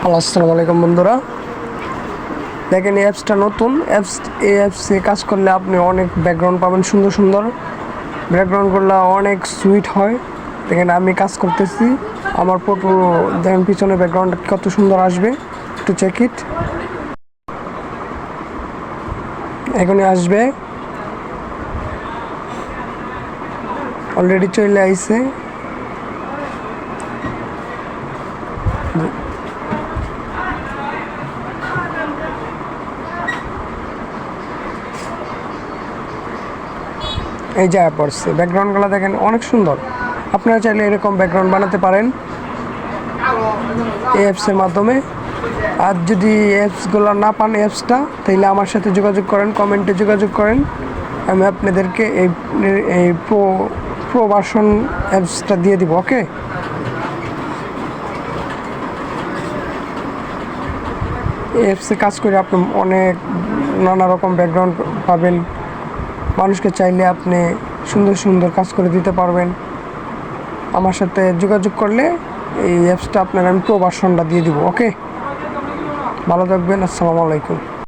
Hello, আসসালামু আলাইকুম বন্ধুরা। দেখেন, এই অ্যাপসটা নতুন এই অ্যাপসে কাজ করলে আপনি অনেক ব্যাকগ্রাউন্ড পাবেন, সুন্দর সুন্দর ব্যাকগ্রাউন্ডগুলো অনেক সুইট হয়। দেখেন, আমি কাজ করতেছি, আমার ফটো দেখেন, পিছনে ব্যাকগ্রাউন্ড কত সুন্দর আসবে। একটু চেক ইট, এখনই আসবে, অলরেডি চলে আইছে। এই যা পড়ছে, ব্যাকগ্রাউন্ডগুলো দেখেন অনেক সুন্দর। আপনারা চাইলে এরকম ব্যাকগ্রাউন্ড বানাতে পারেন এই অ্যাপসের মাধ্যমে। আর যদি অ্যাপসগুলো না পান অ্যাপসটা, তাহলে আমার সাথে যোগাযোগ করেন, কমেন্টে যোগাযোগ করেন। আমি আপনাদেরকে এই প্রো ভার্সন অ্যাপসটা দিয়ে দিব। ওকে, এই অ্যাপসে কাজ করে আপনি অনেক নানা রকম ব্যাকগ্রাউন্ড পাবেন। মানুষকে চাইলে আপনি সুন্দর সুন্দর কাজ করে দিতে পারবেন। আমার সাথে যোগাযোগ করলে এই অ্যাপসটা আপনার আমি প্রো ভার্সনটা দিয়ে দিব। ওকে, ভালো থাকবেন। আসসালামু আলাইকুম।